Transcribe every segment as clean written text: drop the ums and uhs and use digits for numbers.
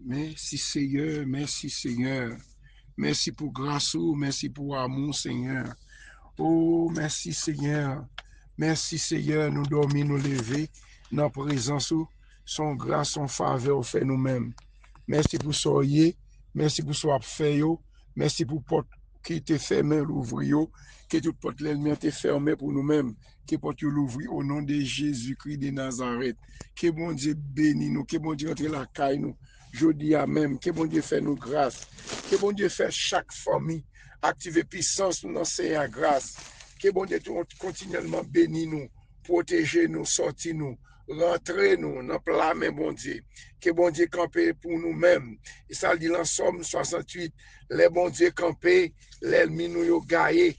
Merci Seigneur, merci Seigneur. Merci pour grâce, merci pour amour Seigneur. Oh, merci Seigneur. Merci Seigneur, nous dormir, nous lever dans la présence, son grâce, son faveur fait nous-mêmes. Merci pour soyez, merci pour ce fait, merci pour porte qui était fermé, l'ouvrir, que toute porte l'ennemi était fermée pour nous-mêmes, que porte l'ouvrir au nom de Jésus-Christ de Nazareth. Que bon Dieu bénisse nous, que bon Dieu entre la caille nous, jeudi à même, que bon Dieu fait nous grâce, que bon Dieu fait chaque famille activer puissance nous dans sa grâce, que bon Dieu continuellement bénisse nous, protéger nous, sortir nous, rentrer nous dans plat main bon Dieu, que bon Dieu camper pour nous-mêmes. Et ça dit dans Somme 68, les bon Dieu camper, l'ennemi nous gaillé,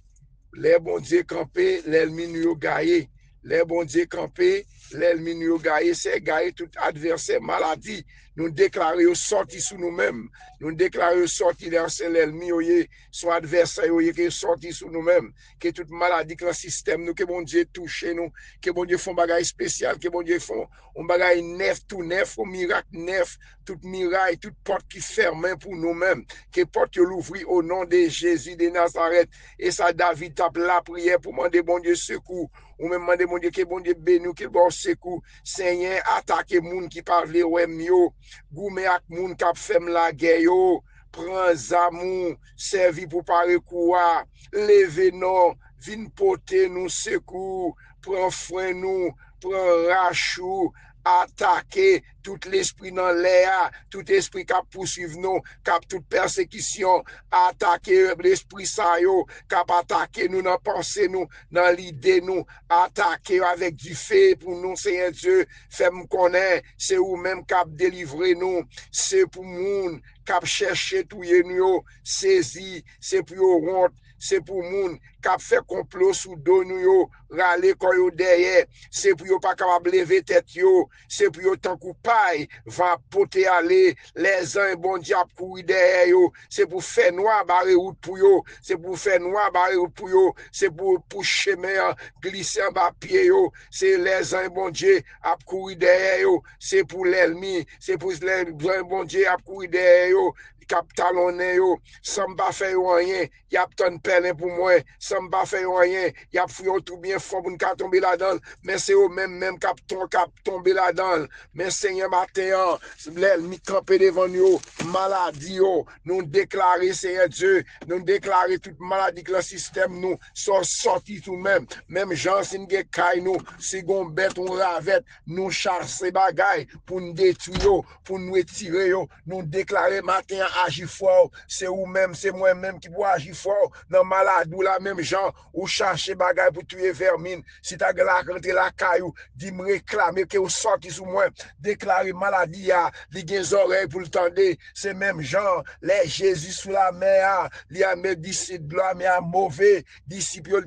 les bon Dieu camper, l'ennemi nous gaillé, les bon Dieu camper, l'ennemi nous gaillé, c'est gaillé tout adversaire maladie. Nous déclarons sorti sous nous-mêmes. Nous déclarons sorti dans l'ennemi, son adversaire, qui est sorti sous nous-mêmes. Que toute maladie que le système, nous, que bon Dieu touche nous, que bon Dieu font bagaille spécial, que bon Dieu font un bagaille neuf, tout neuf, un miracle neuf, toute miraille, toute porte qui ferme pour nous-mêmes. Que porte l'ouvre au nom de Jésus de Nazareth. Et ça, David tape la prière pour demander bon Dieu secours. Ou même demander bon Dieu, que bon Dieu bénisse, que bon secours. Seigneur, attaque les gens qui parlent ouais mieux. Goumé ak moun kap fem la guerre yo, prends amour, servi pour parer quoi, levez non, vin porter nous secours, prends frein nous, prends rachou, attaquer tout l'esprit dans l'air, tout esprit qui poursuivre nous, qui toute persécution, attaquer l'esprit ça yo, qui attaquer nous dans pensée nous, dans l'idée nous, attaquer avec du feu pour nous, Seigneur Dieu, fais-moi connaître, c'est ou même qui délivrer nous, c'est pour moun, qui chercher tout nous, saisi, c'est pour honte, c'est pour moun qui fait complot sous dos nous yo, râler quand yo derrière, c'est pour yo pas capable lever tête yo, c'est pour yo tant coup paille va poter aller, les uns bon diable courir derrière yo, c'est pour faire noir barrer route pour yo, c'est pour faire noir barrer route pour yo, c'est pour chemin glisser en bas pied yo, c'est les uns bon Dieu a courir derrière yo, c'est pour l'ennemi, c'est pour les bon Dieu a courir derrière yo, cap talonné yo, sans pas faire rien, y a ton peine pour moi, sans pas faire rien, y a fouillé tout bien fort pour nous tomber là-dedans, mais c'est eux même cap tomber là-dedans, mais Seigneur matin, l'ennemi campé devant nous, maladie yo, nous déclarer Seigneur Dieu, nous déclarer toute maladie que le système nous sont sortis tout même gens sin ge kay nous, si gon bête on ravette, nous chasser bagaille pour nous détruire, pour nous retirer nous déclarer matin agir fort, c'est ou même, c'est moi-même qui dois agir fort, dans malade ou la même gens, ou chercher bagaille pour tuer vermine, si t'as la rentrer la caillou, dit me réclamer que vous sorti sous moi, déclarer maladie à, li gen oreilles pour le tendre, c'est même gens, les Jésus sous la mer, li a mes disciples, mais à mauvais, disciples,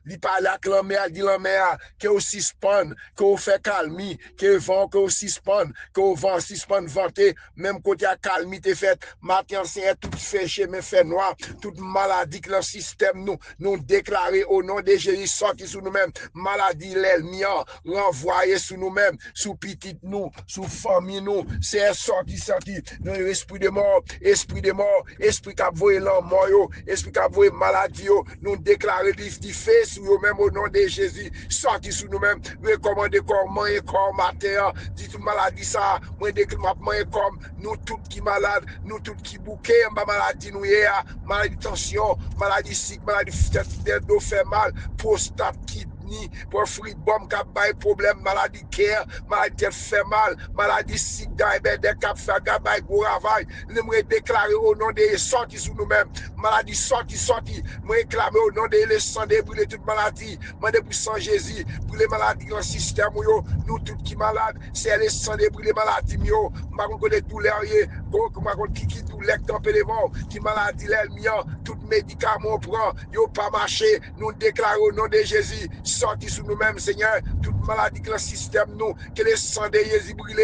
li parle à la mer, dit la mer, que vous suspend, que vous fait calmer, que vent, que vous suspend, que vous vent suspend, vanter, même côté à calmer, fait matin c'est tout fait mais fait noir toute maladie que le système nous déclarer au nom de Jésus sorti sous nous-mêmes maladie l'ennemi renvoyer sous nous-mêmes sous petite nous sous famille nous c'est sorti dans l'esprit de mort esprit qui a voyé la mort esprit qui a voyé maladie nous déclarer du fait sous nous-mêmes au nom de Jésus sorti sous nous-mêmes recommander corps manger corps matin dit toute maladie ça moi déclare manger comme nous tout qui malade nous tout qui bouquet en bas maladie nous hier maladie tension maladie sick maladie tête d'eau fait mal prostate kidney pour fruit bombe qui a problème maladie cœur maladie tête fait mal maladie sick diabète qui fait gabaye gros travail nous déclarer au nom de sorti sous nous-mêmes maladie sorti moi réclamer au nom de le sang de brûler toute maladie demander pour sang Jésus pour les maladies dans le système nous tout qui malade c'est le sang de brûler maladie yo pas connaître douleur qui douleur tempé devant qui maladie l'ennemi tout médicament prend yo pas marché nous déclarons au nom de Jésus sorti sous nous-mêmes, Seigneur, toute maladie que le système nous, que les sang de Jésus brûle,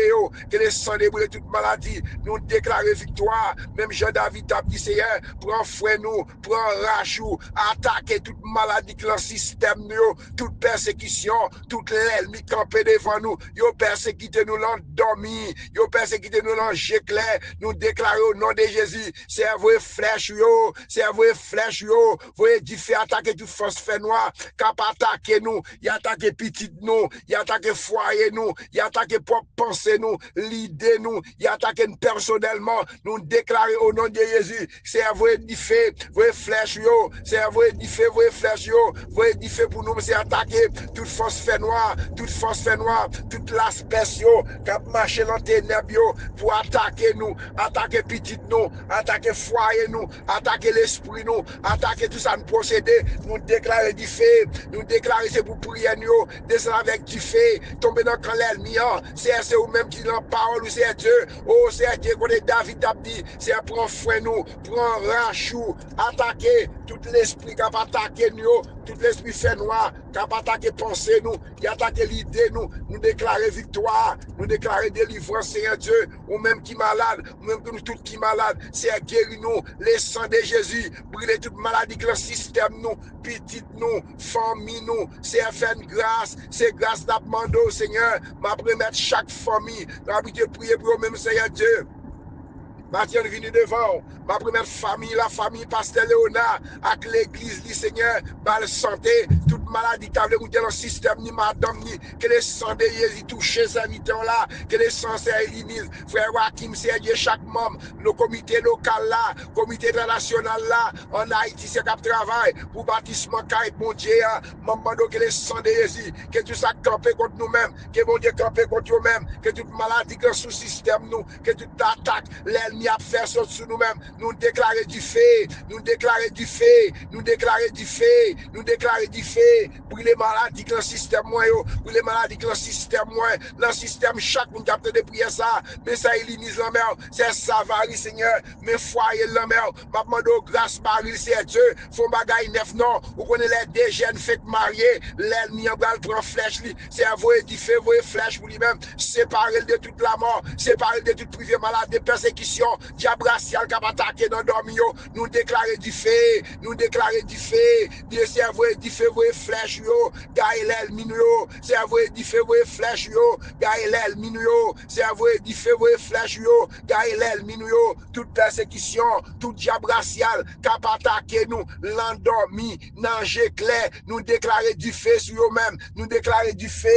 que les sang de brûle toute maladie, nous déclarons victoire, même Jean-David a dit, Seigneur, prends fouet nous, prends rachou, attaquer toute maladie que le système nous, toute persécution, toute l'ennemi campé devant nous, yo persécuté nous l'endormi, yo persécuté nous l'engéclair, nous déclarons au nom de Jésus, c'est vos flèches yo, c'est vos flèches yo, vous édifiez attaquer toute force fait noire, cap attaquer nous, y attaquer petit nous, y attaquer foyer nous, y attaquer propre pensée nous, l'idée nous, y attaquer personnellement, nous déclarer au nom de Jésus, c'est vous édifier, vos flèches yo, c'est vous édifier, vos flèches yo, vous édifier pour nous, c'est attaquer toute force fait noire, toute l'aspect yo, cap marcher dans ténèbres yo, pour attaquer nous, attaquer petit nous, attaquer foyer nous, attaquer l'esprit nous, attaquer tout ça nous procéder, nous déclarer du feu, nous déclarer c'est pour prier nous, descendre avec du feu, tomber dans quand l'ennemi, c'est ou même qui dans parole, c'est Dieu, oh c'est Dieu, quand David a dit, c'est prendre fouet nous, prendre rachou, attaquer tout l'esprit qui a attaqué nous, tout l'esprit fait noir, qui a attaqué pensée nous, qui a attaqué l'idée nous, nous déclarer victoire, nous déclarer délivrance, Seigneur Dieu, ou même qui malade, ou même que nous tous qui malade, c'est guérir nous, les sang de Jésus, brûler toute maladie que le système nous, petit nous, famille nous, c'est faire une grâce, c'est grâce d'abandon, Seigneur, m'a remettre chaque famille, m'a prier pour eux-mêmes, Seigneur Dieu. Mathieu venu devant, ma première famille, la famille Pasteur Léonard, avec l'église, du Seigneur, bal santé, toute maladie qui a voulu dans le système, ni madame, ni que les sangs de Jésus touchent ces habitants-là, que les sangs c'est éliminés, frère Joachim, c'est Dieu, chaque membre, le comité local là, comité international là, en Haïti, c'est cap travail, pour bâtissement, carré, bon Dieu, maman, que les sangs de Jésus, que tout ça campé contre nous-mêmes, que bon Dieu campé contre nous-mêmes, que toute maladie que sous système nous, que toute attaque, l'ennemi a fait sur nous-mêmes, nous déclarer du feu, nous déclarer du feu, nous déclarer du feu, nous déclarer du feu, pour les maladies que le système moins, pour les maladies que le système moins, le système chaque monde capte de prier ça, mais ça élimine la mer, c'est Savary Seigneur, mais foyer la mer, m'a demandé grâce Marie, c'est Dieu, faut bagaille neuf non, vous connaissez les deux jeunes fêtes mariés, l'ennemi en bral prend flèche, c'est envoyer du feu, envoyer flèche pour lui-même, séparer de toute la mort, séparer de toute privée malade, de persécution, diabracial qui a attaqué dans dormio, nous déclarer du feu, nous déclarer du feu, Dieu c'est envoyer du feu, envoyer flèche yo, gaël minyo, c'est envoyer du feu, envoyer flèche yo, gaël minyo, c'est envoyer du feu, envoyer flèche yo, gaël minyo, toute persécution, toute diabracial qui a attaqué nous, l'endormi, nanger clair, nous déclarer du feu sur eux-mêmes, nous déclarer du feu,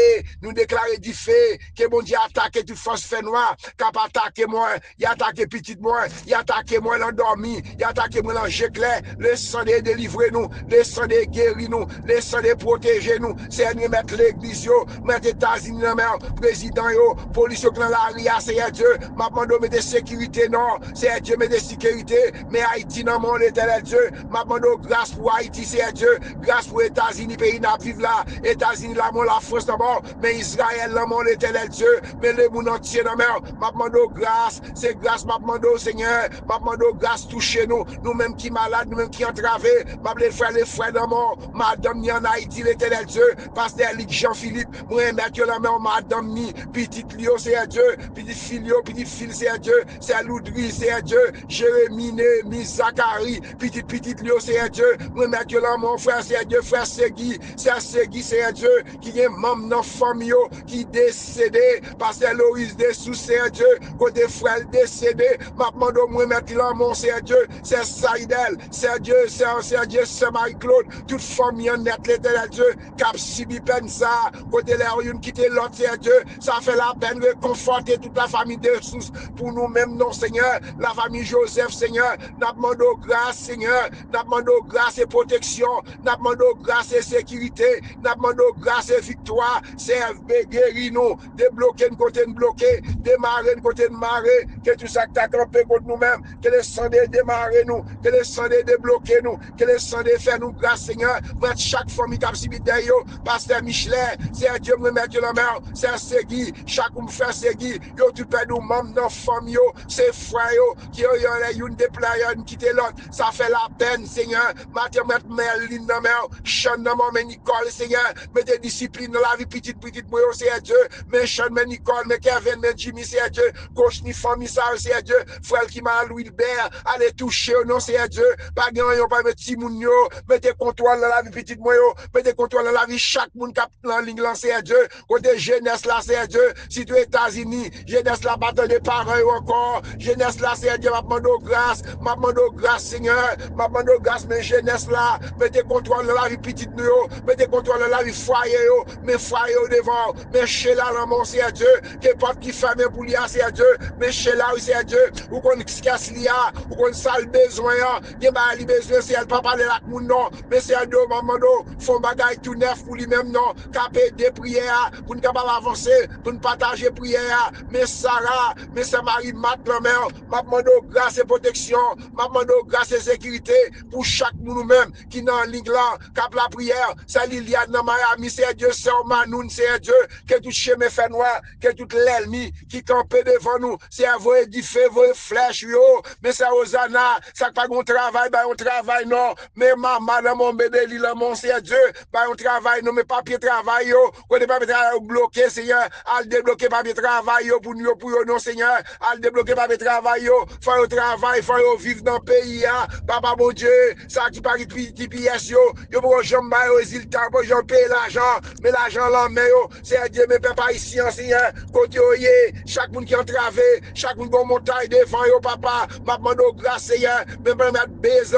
nous déclarer du feu, que bon Dieu attaque toute force fait noir, qui a attaqué moi, il a attaqué petit moi, il a attaqué moi l'endormi, il a attaqué moi l'engéclair, le sang de délivrer nous, le sang de guérir nous, le sang de protéger nous, c'est nous mettre l'église yo, mettre États-Unis dans mer, président yo, police yo dans la ria, c'est Dieu, m'a demandé mettre de sécurité non, c'est Dieu mettre de sécurité, mais Haïti dans mon éternel Dieu, m'a demandé grâce pour Haïti, c'est Dieu, grâce pour États-Unis, pays n'a vivre là, États-Unis là, mon la France d'abord, mais Israël là, mon éternel Dieu, mais le monde entier dans mer, m'a demandé grâce, c'est grâce, m'a demandé Seigneur, m'a demandé grâce toucher nous, nous-mêmes qui malades, nous-mêmes qui entravés, m'a demandé les frères dans mon, madame ni en Haïti, l'éternel Dieu, pasteur Luc Jean-Philippe, moi mettre la main, madame ni, petite Lio, c'est Dieu, petite filio, petite fille, c'est Dieu, c'est Loudry, c'est Dieu, Jérémie, Némi, Zacharie, petite Lio, c'est Dieu, moi mettre la main, frère, c'est Dieu, frère Segui, c'est Dieu, qui est membre dans famille, qui décédé, pasteur Loïs Dessous, c'est Dieu, côté frère décédé, m'a demandé au moins mettre là, mon c'est Dieu, c'est Saïdel, c'est Dieu, c'est Marie-Claude, toute famille en net, l'éternel Dieu, cap Sibi Pensa, côté l'air, une quitter l'autre, c'est Dieu, ça fait la peine de conforter toute la famille de sous pour nous-mêmes, non, Seigneur, la famille Joseph, Seigneur, n'a demandé grâce, Seigneur, n'a demandé grâce et protection, n'a demandé grâce et sécurité, n'a demandé grâce et victoire, c'est FB guéri nous, débloquer une côté de bloqué, démarrer une côté de marrer, que tout ça que t'as camper contre nous-mêmes, que le sang de démarrer nous, que le sang de débloquer nous, que le sang de faire nous grâce, Seigneur. Prête chaque famille qui a subi derrière, Pasteur Michelet, c'est Dieu me mettre la main, c'est Segui, chaque me fait Segui, yo tu perds nous membres dans la famille, c'est frère qui ont une déployé, une quitter l'autre, ça fait la peine, Seigneur. Mathieu, mettre Merlin dans la main, Sean dans ma Nicole, Seigneur, mettez discipline dans la vie petite, moi, c'est Dieu, mais Sean, mais Nicole, mais Kevin, mais Jimmy, c'est Dieu, coach ni famille, ça, c'est Dieu, frère qui m'a Louis Albert, allez toucher, non, c'est Dieu, pas gagner, pas mettre Timoun, mettez contrôle dans la vie petite, moi, mettez contrôle dans la vie chaque monde qui a en ligne, c'est Dieu, côté jeunesse là, c'est Dieu, si tu es États-Unis, jeunesse là, battre des parents encore, jeunesse là, c'est Dieu, m'a demandé grâce, Seigneur, m'a demandé grâce, mais jeunesse là, mettez contrôle dans la vie petite, mettez contrôle dans la vie foyer, mais foyer devant, mais chez là, mon c'est Dieu, que porte qui ferme pour lui, c'est Dieu, mais chez là, c'est Dieu, ou qu'on casse l'IA, ou qu'on sale besoin, il y a besoin, c'est elle, pas parler là, non, mais c'est Dieu, maman, faut bagaille tout neuf pour lui-même, non, capé des prières, pour ne pas avancer, pour ne partager prière, mais Sarah, mais c'est Marie, mat la mère, m'a demandé grâce et protection, m'a demandé grâce et sécurité pour chaque nous-mêmes qui dans ligne là, cap la prière, c'est Liliane dans Miami, c'est Dieu, c'est Manoun, c'est Dieu, que tout chemin fait noir, que tout l'ennemi qui campait devant nous, c'est à vous édifier, vos flèches, yo, mais c'est Hosanna, ça pas un travail, bah on travail, non, mais maman, dans mon bébé, là, mon c'est Dieu, bah on travail, non, mais papier travail, yo, quand les papiers travail bloqué, Seigneur, à débloquer papier travail, yo, pour nous, non, Seigneur, à débloquer papier travail, yo, faut travail, faut vivre dans le pays, hein, papa, bon Dieu, ça qui parie TPS, yo, pour jamais résultat, pour jamais payer l'argent, mais l'argent là, mais yo, c'est Dieu, mais papa ici, Seigneur, côté oye, chaque monde qui entravé, chaque monde qui montagne devant, yo, papa, m'a demandé grâce, Seigneur, mais mettre baiser,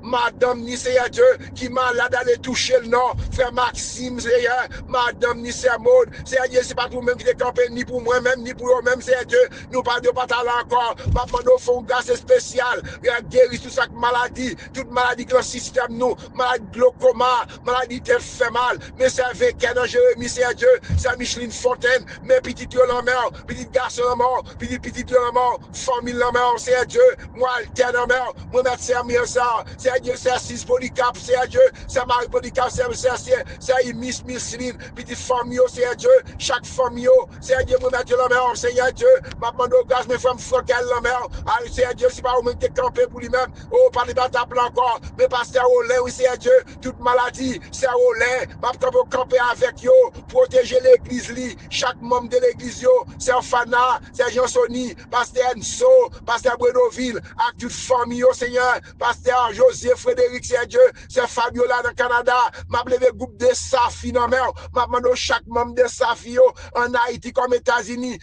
madame, ni Seigneur Dieu, qui malade aller toucher le nom, frère Maxime, Seigneur, madame, ni c'est Maud, Seigneur Dieu, c'est pas tout même qui est campé, ni pour moi-même, ni pour eux-mêmes, Seigneur Dieu, nous pas de bataille encore, m'a demandé font grâce spéciale, guérir tout ça maladie, toute maladie que le système nous, maladie glaucoma, maladie tête fait mal, mais c'est avec dans Jérémie, Seigneur Dieu, c'est Micheline Fontaine, mes petits yeux en mer, petits garçons en mort, petits yeux en mort, famille en mer, Seigneur Dieu, moi, alterne en mer, moi, médecin, ça, Seigneur Dieu, c'est 6 polycap, Seigneur Dieu, c'est Marie polycap, c'est Miss Micheline, petite famille, Seigneur Dieu, chaque famille, Seigneur Dieu, moi, mettre en mer, Seigneur Dieu, ma demande au grâce, mes femmes, Frankel en mer, Seigneur Dieu, c'est pas au même qui est campé pour lui-même, oh, pas les batables encore, mais pasteur Olin, oui, Seigneur Dieu, toute maladie, c'est Olin, ma camper avec yo, protéger l'église, chaque membre de l'église, yo, c'est Fana, c'est Jean-Sony, pasteur Enso, pasteur Bredoville, avec toute famille, yo, Seigneur, pasteur José Frédéric, c'est Dieu, c'est Fabiola dans le Canada, m'a levé groupe de Safi dans mer, m'a demandé chaque membre de Safi, yo, en Haïti comme États-Unis,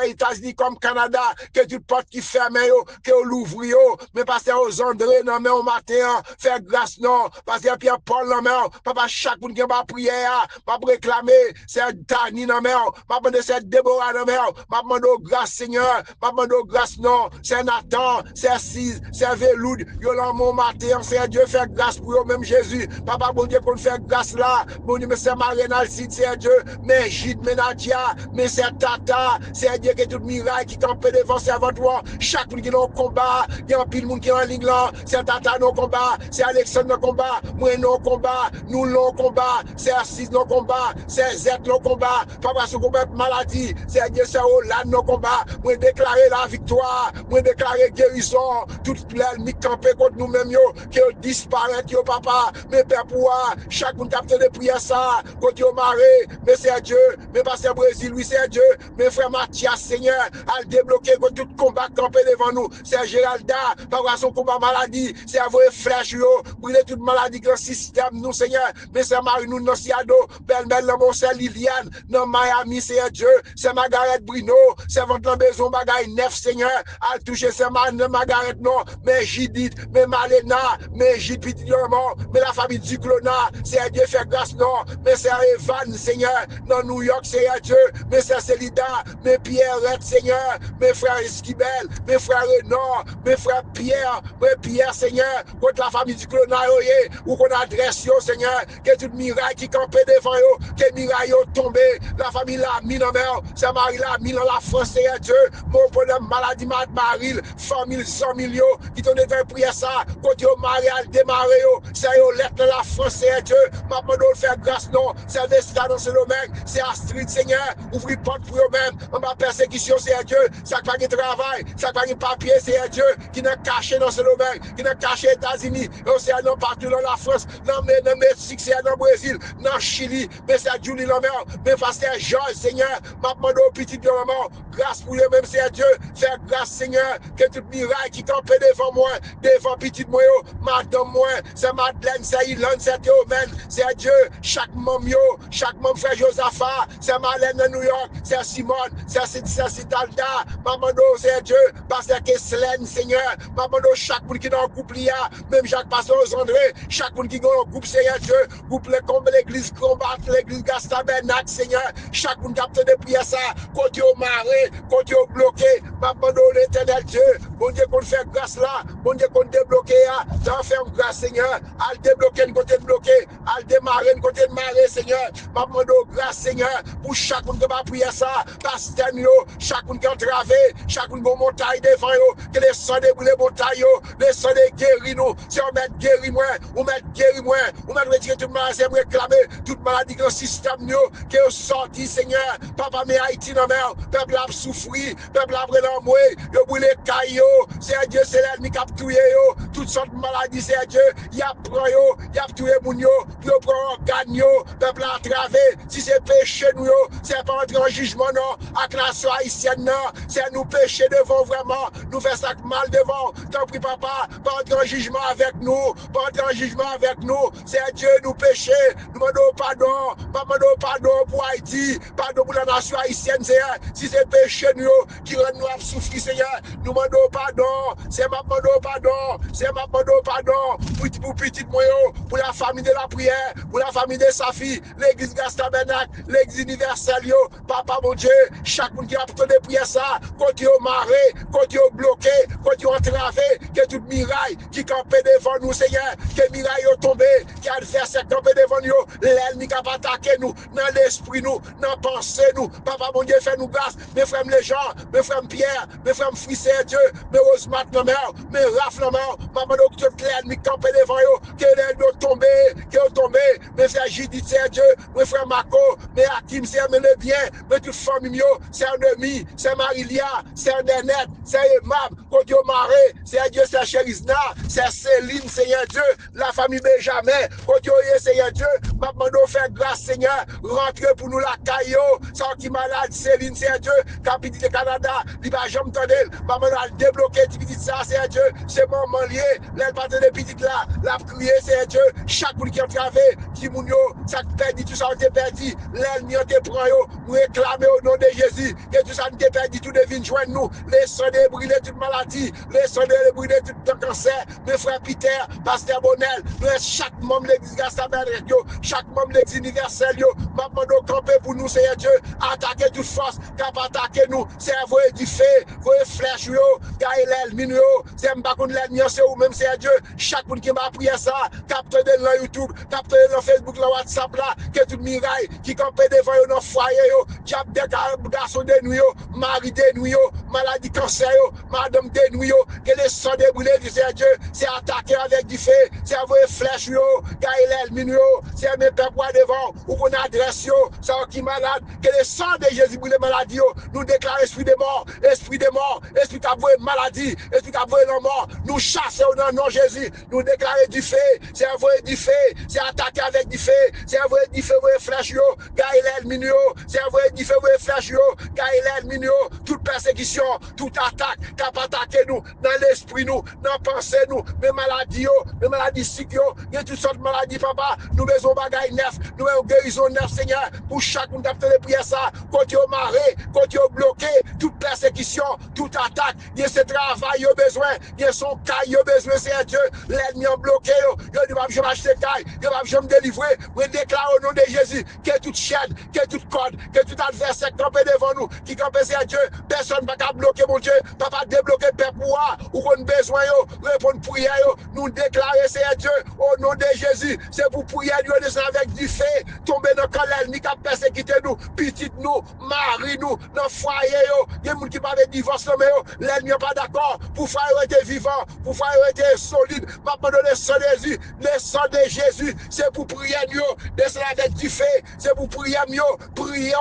États-Unis comme Canada, que toute porte qui ferme, yo, que l'ouvre, yo, mais pasteur aux André dans mer au matin, faire grâce, non, pasteur Pierre-Paul dans mer, papa chaque monde qui va prière, m'a réclamer, c'est Dani dans mer, m'a demandé c'est Déborah dans mer, m'a demandé grâce, Seigneur, m'a demandé grâce, non, c'est Nathan, c'est Assise, c'est Veloud, yo là mon matin, c'est Dieu fait grâce pour eux, même Jésus, papa, bon Dieu, qu'on fait grâce là, bon Dieu, mais c'est Marianne Alcide, c'est Dieu, mais Gide, mais Nadia, mais c'est Tata, c'est Dieu qui est tout miracle qui campe devant servant toi, chaque monde qui est dans le combat, il y a un pile monde qui est en ligne là, c'est Tata dans le combat, c'est Alexandre dans le combat, moi dans le combat, nous dans le combat, c'est Assise dans le combat, c'est Z dans le combat, papa, ce combat maladie, c'est Dieu, c'est Hollande dans le combat, moi déclarer la victoire, moi déclarer guérison, toute l'ennemi campé contre nous-mêmes, qui disparaît, papa, mais père pour chaque monde capte de prière ça, quand yo maré, mais c'est Dieu, mais pasteur Brésil, oui c'est Dieu, mais frère Mathias, Seigneur, à débloquer contre tout combat campé devant nous, c'est Géralda, par son combat maladie, c'est avoir flèche, brûler toute maladie dans le système, nous Seigneur, mais c'est Marie, nous, non Siado, Belle-Belle, non c'est Liliane, non Miami, c'est Dieu, c'est Margaret Bruno, c'est votre besoin, bagaille neuf, Seigneur, à toucher, c'est Margaret, non, mais Judith, mais Malena, mais Judith, mais la famille du Clona, c'est Dieu fait grâce, non, mais c'est Evan, Seigneur, dans New York, c'est Dieu, mais c'est Célida, mais Pierre, Seigneur, mes frères Esquibel, mes frères Renan, mes frères Pierre, Seigneur, contre la famille du Clona, ou qu'on adresse, Seigneur, que tout miracle qui campait devant yo, que miracle tombé, la famille la mis en mer, c'est Marie la mis dans la France, c'est Dieu, mon bonhomme maladie. dit Maril, famille 100 millions, qui t'ont fait prier ça, quand yo mariage démarré, c'est yo lettre de la France, Seigneur Dieu, m'a demandé de faire grâce, non, c'est Vesta dans ce domaine, c'est Astrid, Seigneur, ouvrir porte pour eux-mêmes, on va persécution, Seigneur Dieu, ça pas de travail, ça pas de papier, Seigneur Dieu, qui n'a caché dans ce domaine, qui n'a caché aux États-Unis, c'est non partout dans la France, dans le Mexique, c'est dans le Brésil, dans le Chili, mais c'est Julie Lambert, mais pasteur Georges, Seigneur, m'a demandé au petit bien maman, grâce pour eux-mêmes, Seigneur Dieu, faire grâce, Seigneur, que tout miracle qui campait devant moi, devant petit moi, madame moi, c'est Madeleine, c'est Ilan, c'est Théomène, c'est Dieu, chaque membre, chaque membre frère Josaphat, c'est Marlène de New York, c'est Simone, c'est Citalda, maman, c'est Dieu, pasteur Kesslen, Seigneur, maman, chaque monde qui est dans le groupe l'IA, même Jacques Pasteur André, chaque monde qui est dans le groupe, Seigneur Dieu, groupe les combats, l'église combat, l'église Gastabernac, Seigneur, chaque monde qui a de prier ça, quand tu es marré, quand tu es bloqué, maman, l'éternel Dieu, bon Dieu qu'on fait grâce là, bon Dieu qu'on débloqué, t'en faire grâce, Seigneur, à débloquer une côté bloqué, à démarrer une côté marré, Seigneur, maman, grâce, Seigneur, pour chaque monde qui va prier ça, pasteur, chaque monde qui a entravé, chaque monde qui a montagne devant, que les sangs débrûlés montagne, les sangs guéris nous, si on met guéri moins, on met guéri moins, on met retirer toute maladie, réclamer toute maladie dans le système, qui est sorti, Seigneur, papa, mais Haïti, non, mère, peuple a souffri, peuple a brûlé en moi, yo brûlé caillou, c'est Dieu, c'est l'ennemi qui a tué, toutes sortes de maladies, c'est Dieu, il a pris, il a tué mon yo, puis il prend organe, peuple a travé, si c'est péché, nous, c'est pas entrer en jugement, non, avec la nation haïtienne, non, c'est nous pécher devant vraiment, nous faire ça mal devant, t'en prie, papa, pas entrer en jugement avec nous, pas entrer en jugement avec nous, c'est Dieu, nous pécher, nous demandons pardon, pas demandons pardon pour Haïti, pardon pour la nation haïtienne, Seigneur, si c'est péché, nous, qui rend nous à souffrir, Seigneur, nous demandons pardon, c'est ma demandons pardon, c'est ma demandons pardon, pour petit moyen, pour la famille de la prière, pour la famille de sa fille, l'église Gastabernac, l'église universelle, papa mon Dieu, chaque monde qui a plutôt de prier ça, quand tu es marré, quand tu es bloqué, quand tu es entravé, que toute miraille qui campait devant nous, Seigneur, que miraille est tombé, qui a adversaire campé devant nous, l'ennemi qui a attaqué nous, dans l'esprit nous, dans la pensée nous, papa mon Dieu, fais-nous grâce, mes frères les gens, mes frères Pierre, mes frères Frissé, Dieu, mes Rosemat, nos mères, mes Raf, nos mères, maman, tout l'ennemi qui campé devant nous, que l'ennemi est tombé, mes frères Judith, c'est Dieu, mes frères Marco, mes Hakim, c'est le bien, mes toute famille, c'est un demi, c'est Marilia, c'est un Net, c'est Emab, quand Dieu maré, c'est Dieu, c'est Cherisna, c'est Céline, Seigneur Dieu, la famille Benjamin, quand Dieu est Seigneur Dieu, maman, faire grâce, Seigneur, rentrer pour nous la caillou, sans qui malade, Céline, Seigneur Dieu, capitaine de Canada, il va jamais t'entendre, maman, a débloqué, tu dis ça, Seigneur Dieu, c'est maman lié, l'aile pas de petite là, la crier, Seigneur Dieu, chaque monde qui a travé, qui moun yo, ça te perdu, tout ça on te perdu, l'ennemi on te prend yo, nous réclamer au nom de Jésus, que tout ça on te perdu, tout devine joindre nous, les sons de brûler toute maladie, les sons de brûler tout cancer, mes frères Peter, pasteur Bonnel, chaque membre de l'église Gastabernac, chaque membre de l'église universelle, maman nous camper pour nous, Seigneur Dieu, attaquer toute force, cap attaquer nous, c'est envoyer du feu, voyer flèche yo, gailler l'ennemi yo, c'est m'pas contre l'ennemi, c'est ou même Seigneur Dieu, chaque monde qui m'a prié ça, capte de dans YouTube, capte dans Facebook, dans WhatsApp là, que tout miraille qui campait devant yo dans foyer yo, diable des garçons de nuit yo, mari de nuit yo, maladie cancer yo, madame de nuit yo, que les sangs débrûlés du Seigneur Dieu, c'est attaquer avec du feu, c'est envoyer flèche yo, gailler l'ennemi yo, c'est mes pères devant, ou qu'on adresse yo, ça qui malade, que les sangs de Jésus brûlent maladie yo, nous déclarons esprit de mort, esprit qui a voué maladie, esprit qui a voué la mort, nous chassons dans le nom de Jésus, nous déclarons du feu, c'est envoyer du feu, c'est attaquer avec du feu, c'est envoyer du feu, envoyer flèche yo, gailler l'ennemi yo, c'est envoyer du feu, envoyer flèche yo, gailler l'ennemi yo, toute persécution, toute attaque, cap attaquer nous, dans l'esprit nous, dans la pensée nous, mes maladies sick yo, il y a toutes sortes de maladies, papa, nous besoin bagaille neuf, nous avons guérison neuf, Seigneur, pour chaque monde qui a fait prier ça, quand tu es marré, quand tu es bloqué, toute persécution, toute attaque, il y a ce travail, il y a besoin, il y a son caille, il y a besoin, Seigneur Dieu, l'ennemi en bloqué, il y a du pape, je vais acheter caille, il y a pape, je vais me délivrer. délivré. Moi, déclare au nom de Jésus que toute chaîne, que toute corde, que tout adversaire campé devant nous, qui campe, c'est Dieu. Personne ne va pas bloquer, mon Dieu. Papa, débloquer peuple ou qu'on besoin, répondre prière, nous déclarer, c'est Dieu, au nom de Jésus. C'est pour prier, nous descendre avec du feu, tomber dans la colère, ni qu'à persécuter nous, petit nous, mari nous, dans le foyer, il y a des gens qui parlent de divorce, mais l'ennemi n'est pas d'accord. Pour faire être vivant, pour faire être solide, maintenant le sang de Jésus, le sang de Jésus, c'est pour prier, nous, descendre avec du feu, c'est pour prier, nous, prier,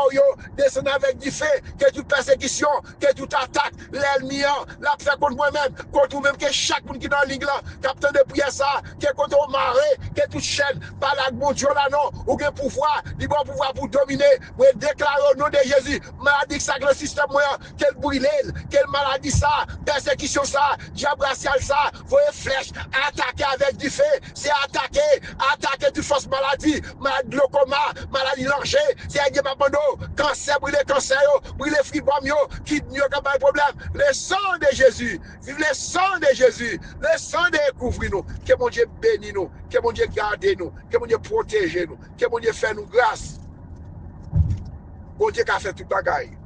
descendre avec du feu, que toute persécution, que toute attaque, l'ennemi, la fait contre moi-même, contre même que chaque monde qui est dans l'île là, capitaine de prière ça, que contre au marais, que toute chaîne, par la mon Dieu là non, ou que pouvoir, du bon pouvoir pour dominer, pour déclarer au nom de Jésus, maladie que ça, le système moyen, quel brûlé, quelle maladie ça, persécution ça, diable racial ça, voyez flèche, attaquer avec du feu, c'est attaquer toute fausse maladie, maladie glaucoma, maladie langer, c'est un mapando, cancer, brûler cancer, brûler fibrome, kidney, pas de problème, le sang de Jésus, vive le sang de Jésus, le sang de couvrir nous, que mon Dieu bénisse nous, que mon Dieu garde nous, que mon Dieu protège nous, que mon Dieu fait nous grâce. Bon Dieu qui a fait tout bagaille.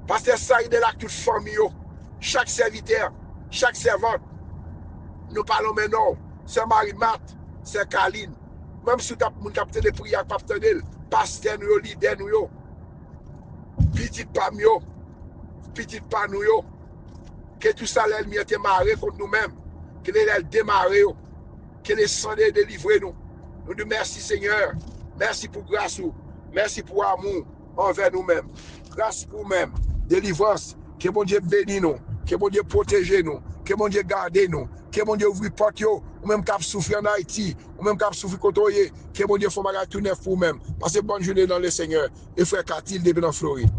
Parce que ça, il est là, toute famille, chaque serviteur, chaque servante. Nous parlons maintenant, c'est Marie-Marthe, c'est Kaline. Même si tu as mon capitaine de prière, pasteur, nous, leader, nous, petit pas nous, petit pas nous, que tout ça, l'ennemi a démarré contre nous-mêmes, que l'ennemi démarré, que les sang de délivrer nous. Nous nous merci Seigneur, merci pour grâce, merci pour amour envers nous-mêmes, grâce pour nous-mêmes, délivrance, que mon Dieu bénisse nous, que mon Dieu protège nous, que mon Dieu garde nous, que mon Dieu ouvre porte, ou même cap souffrir en Haïti, ou même cap souffrir contre que mon Dieu fasse tout neuf pour nous-mêmes. Passez bonne journée dans le Seigneur, et frère Katil depuis dans Floride.